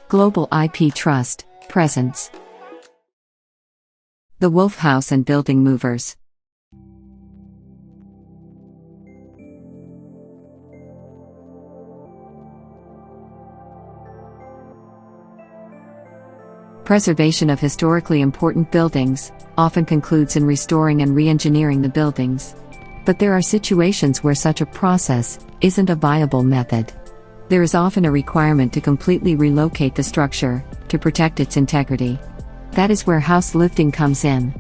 Global IP Trust, Presence. The Wolfe House and Building Movers. Preservation of historically important buildings often concludes in restoring and re-engineering the buildings. But there are situations where such a process isn't a viable method. There is often a requirement to completely relocate the structure to protect its integrity. That is where house lifting comes in.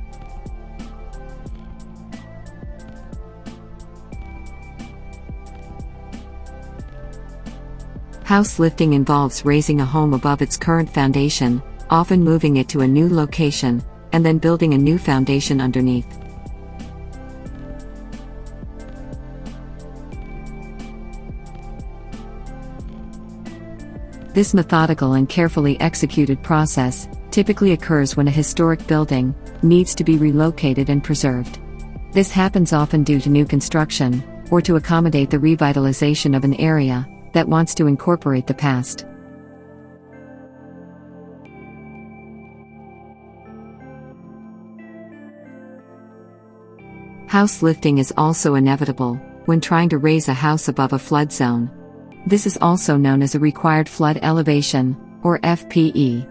House lifting involves raising a home above its current foundation, often moving it to a new location, and then building a new foundation underneath. This methodical and carefully executed process typically occurs when a historic building needs to be relocated and preserved. This happens often due to new construction, or to accommodate the revitalization of an area that wants to incorporate the past. House lifting is also inevitable when trying to raise a house above a flood zone. This is also known as a required flood elevation, or FPE.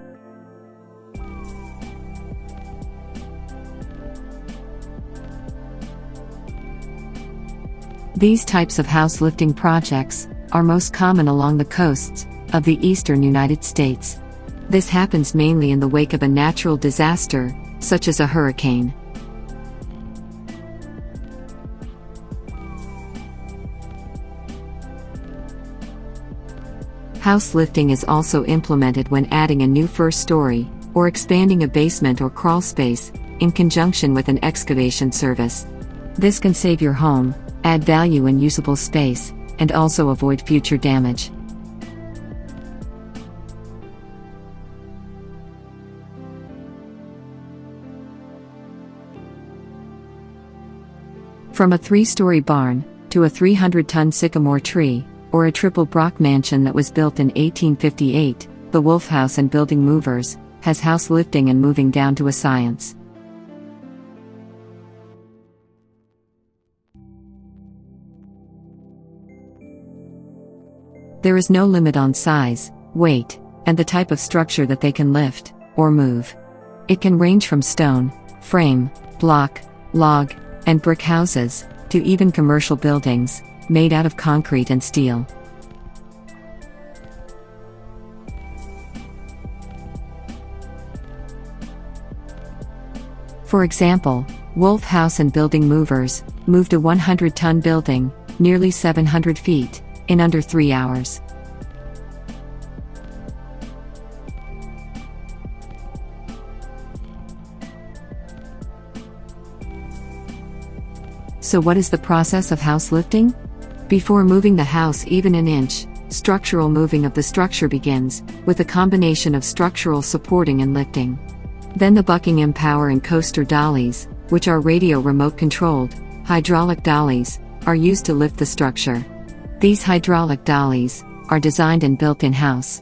These types of house lifting projects are most common along the coasts of the eastern United States. This happens mainly in the wake of a natural disaster, such as a hurricane. House lifting is also implemented when adding a new first story, or expanding a basement or crawl space, in conjunction with an excavation service. This can save your home, add value in usable space, and also avoid future damage. From a 3-story barn to a 300-ton sycamore tree, or a triple block mansion that was built in 1858, the Wolfe House and Building Movers has house lifting and moving down to a science. There is no limit on size, weight, and the type of structure that they can lift or move. It can range from stone, frame, block, log, and brick houses, to even commercial buildings made out of concrete and steel. For example, Wolfe House and Building Movers moved a 100-ton building, nearly 700 feet, in under 3 hours. So what is the process of house lifting? Before moving the house even an inch, structural moving of the structure begins, with a combination of structural supporting and lifting. Then the Buckingham Power and Coaster dollies, which are radio remote controlled, hydraulic dollies, are used to lift the structure. These hydraulic dollies are designed and built in-house.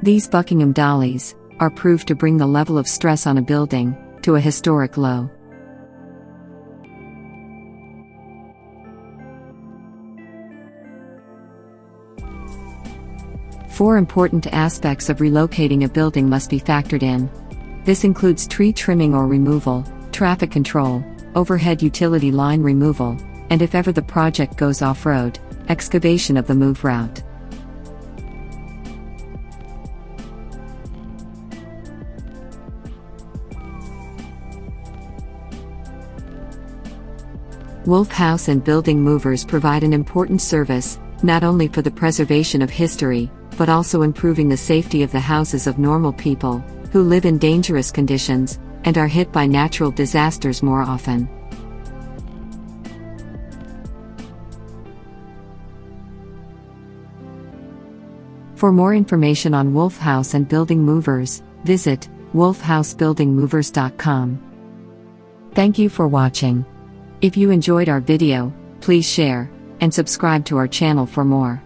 These Buckingham dollies are proved to bring the level of stress on a building to a historic low. Four important aspects of relocating a building must be factored in. This includes tree trimming or removal, traffic control, overhead utility line removal, and if ever the project goes off-road, excavation of the move route. Wolfe House and Building Movers provide an important service, not only for the preservation of history, but also improving the safety of the houses of normal people, who live in dangerous conditions, and are hit by natural disasters more often. For more information on Wolfe House and Building Movers, visit wolfehousebuildingmovers.com. Thank you for watching. If you enjoyed our video, Please share and subscribe to our channel for more.